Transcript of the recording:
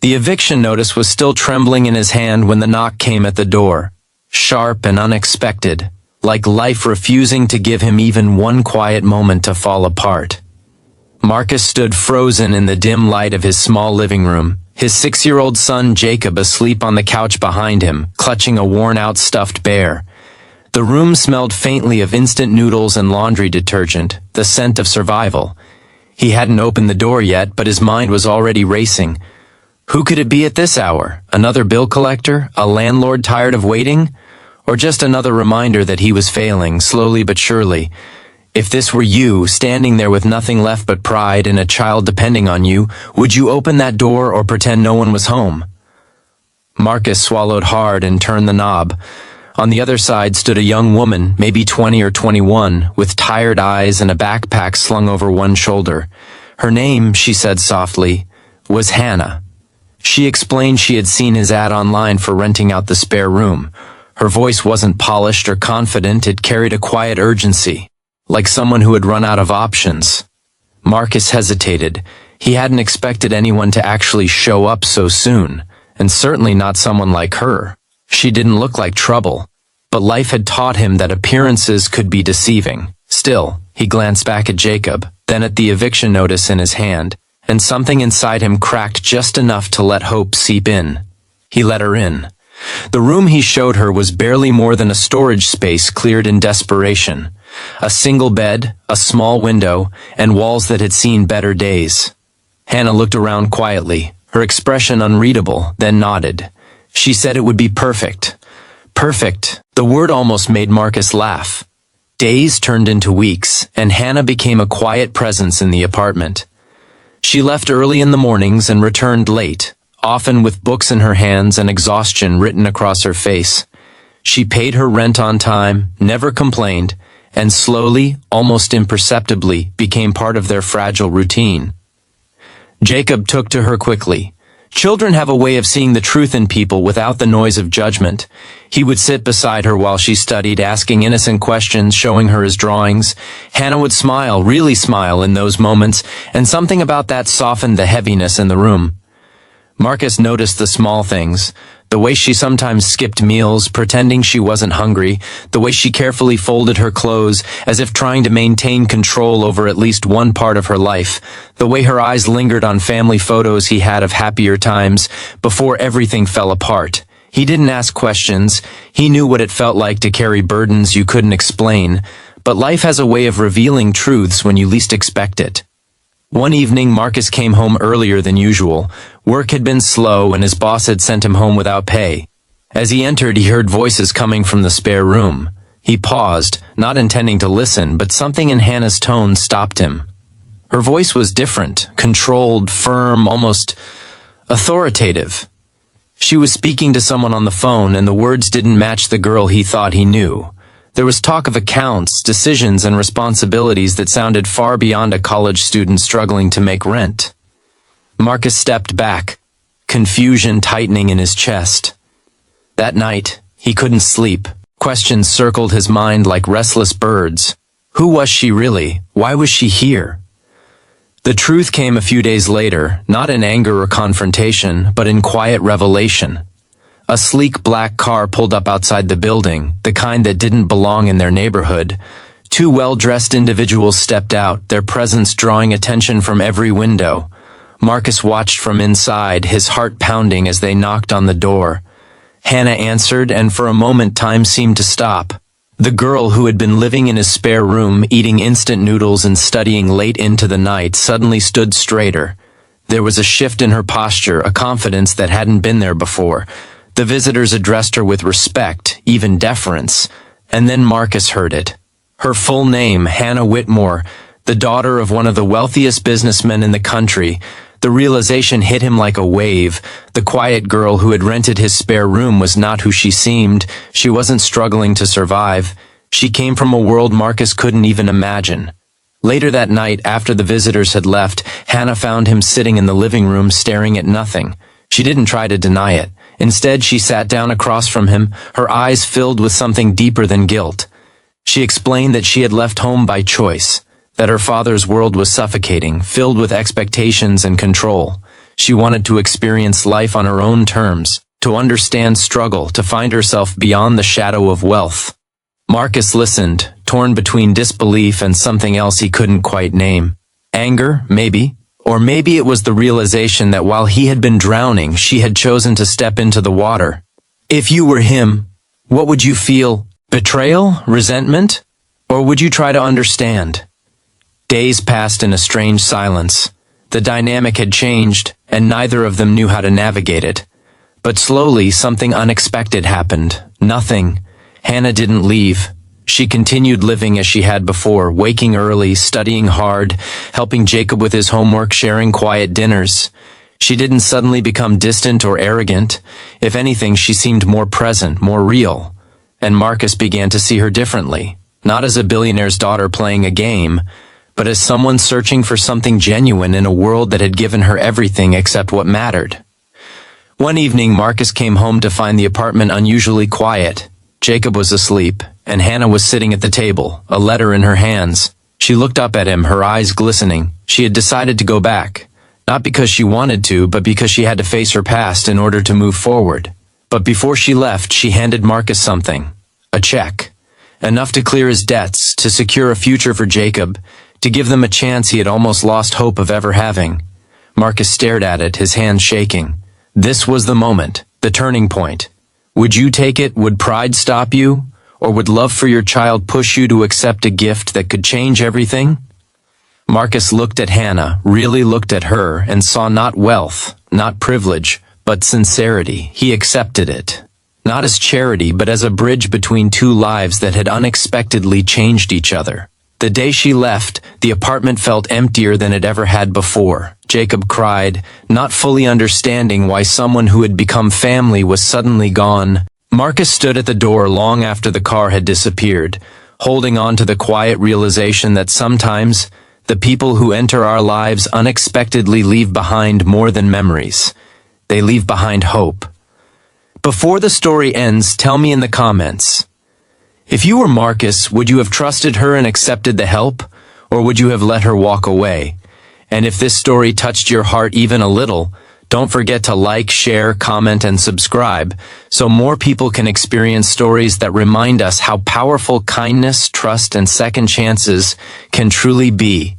The eviction notice was still trembling in his hand when the knock came at the door, sharp and unexpected, like life refusing to give him even one quiet moment to fall apart. Marcus stood frozen in the dim light of his small living room, his 6-year-old son Jacob asleep on the couch behind him, clutching a worn-out stuffed bear. The room smelled faintly of instant noodles and laundry detergent, the scent of survival. He hadn't opened the door yet, but his mind was already racing. Who could it be at this hour? Another bill collector? A landlord tired of waiting? Or just another reminder that he was failing, slowly but surely? If this were you, standing there with nothing left but pride and a child depending on you, would you open that door or pretend no one was home? Marcus swallowed hard and turned the knob. On the other side stood a young woman, maybe 20 or 21, with tired eyes and a backpack slung over one shoulder. Her name, she said softly, was Hannah. She explained she had seen his ad online for renting out the spare room. Her voice wasn't polished or confident, it carried a quiet urgency, like someone who had run out of options. Marcus hesitated. He hadn't expected anyone to actually show up so soon, and certainly not someone like her. She didn't look like trouble, but life had taught him that appearances could be deceiving. Still, he glanced back at Jacob, then at the eviction notice in his hand, and something inside him cracked just enough to let hope seep in. He let her in. The room he showed her was barely more than a storage space cleared in desperation. A single bed, a small window, and walls that had seen better days. Hannah looked around quietly, her expression unreadable, then nodded. She said it would be perfect. Perfect. The word almost made Marcus laugh. Days turned into weeks, and Hannah became a quiet presence in the apartment. She left early in the mornings and returned late, often with books in her hands and exhaustion written across her face. She paid her rent on time, never complained, and slowly, almost imperceptibly, became part of their fragile routine. Jacob took to her quickly. Children have a way of seeing the truth in people without the noise of judgment. He would sit beside her while she studied, asking innocent questions, showing her his drawings. Hannah would smile, really smile in those moments, and something about that softened the heaviness in the room. Marcus noticed the small things, the way she sometimes skipped meals, pretending she wasn't hungry, the way she carefully folded her clothes, as if trying to maintain control over at least one part of her life, the way her eyes lingered on family photos he had of happier times, before everything fell apart. He didn't ask questions, he knew what it felt like to carry burdens you couldn't explain, but life has a way of revealing truths when you least expect it. One evening, Marcus came home earlier than usual. Work had been slow and his boss had sent him home without pay. As he entered, he heard voices coming from the spare room. He paused, not intending to listen, but something in Hannah's tone stopped him. Her voice was different, controlled, firm, almost authoritative. She was speaking to someone on the phone, and the words didn't match the girl he thought he knew. There was talk of accounts, decisions, and responsibilities that sounded far beyond a college student struggling to make rent. Marcus stepped back, confusion tightening in his chest. That night, he couldn't sleep. Questions circled his mind like restless birds. Who was she really? Why was she here? The truth came a few days later, not in anger or confrontation, but in quiet revelation. A sleek black car pulled up outside the building, the kind that didn't belong in their neighborhood. Two well-dressed individuals stepped out, their presence drawing attention from every window. Marcus watched from inside, his heart pounding as they knocked on the door. Hannah answered, and for a moment time seemed to stop. The girl who had been living in his spare room, eating instant noodles and studying late into the night, suddenly stood straighter. There was a shift in her posture, a confidence that hadn't been there before. The visitors addressed her with respect, even deference, and then Marcus heard it. Her full name, Hannah Whitmore, the daughter of one of the wealthiest businessmen in the country. The realization hit him like a wave. The quiet girl who had rented his spare room was not who she seemed. She wasn't struggling to survive. She came from a world Marcus couldn't even imagine. Later that night, after the visitors had left, Hannah found him sitting in the living room staring at nothing. She didn't try to deny it. Instead, she sat down across from him, her eyes filled with something deeper than guilt. She explained that she had left home by choice, that her father's world was suffocating, filled with expectations and control. She wanted to experience life on her own terms, to understand struggle, to find herself beyond the shadow of wealth. Marcus listened, torn between disbelief and something else he couldn't quite name. Anger, maybe. Or maybe it was the realization that while he had been drowning, she had chosen to step into the water. If you were him, what would you feel? Betrayal? Resentment? Or would you try to understand? Days passed in a strange silence. The dynamic had changed, and neither of them knew how to navigate it. But slowly, something unexpected happened. Nothing. Hannah didn't leave. She continued living as she had before, waking early, studying hard, helping Jacob with his homework, sharing quiet dinners. She didn't suddenly become distant or arrogant. If anything, she seemed more present, more real. And Marcus began to see her differently, not as a billionaire's daughter playing a game, but as someone searching for something genuine in a world that had given her everything except what mattered. One evening, Marcus came home to find the apartment unusually quiet. Jacob was asleep, and Hannah was sitting at the table, a letter in her hands. She looked up at him, her eyes glistening. She had decided to go back, not because she wanted to, but because she had to face her past in order to move forward. But before she left, she handed Marcus something. A check. Enough to clear his debts, to secure a future for Jacob, to give them a chance he had almost lost hope of ever having. Marcus stared at it, his hands shaking. This was the moment, the turning point. Would you take it? Would pride stop you? Or would love for your child push you to accept a gift that could change everything? Marcus looked at Hannah, really looked at her, and saw not wealth, not privilege, but sincerity. He accepted it. Not as charity, but as a bridge between two lives that had unexpectedly changed each other. The day she left, the apartment felt emptier than it ever had before. Jacob cried, not fully understanding why someone who had become family was suddenly gone. Marcus stood at the door long after the car had disappeared, holding on to the quiet realization that sometimes the people who enter our lives unexpectedly leave behind more than memories. They leave behind hope. Before the story ends, tell me in the comments. If you were Marcus, would you have trusted her and accepted the help, or would you have let her walk away? And if this story touched your heart even a little, don't forget to like, share, comment, and subscribe, so more people can experience stories that remind us how powerful kindness, trust, and second chances can truly be.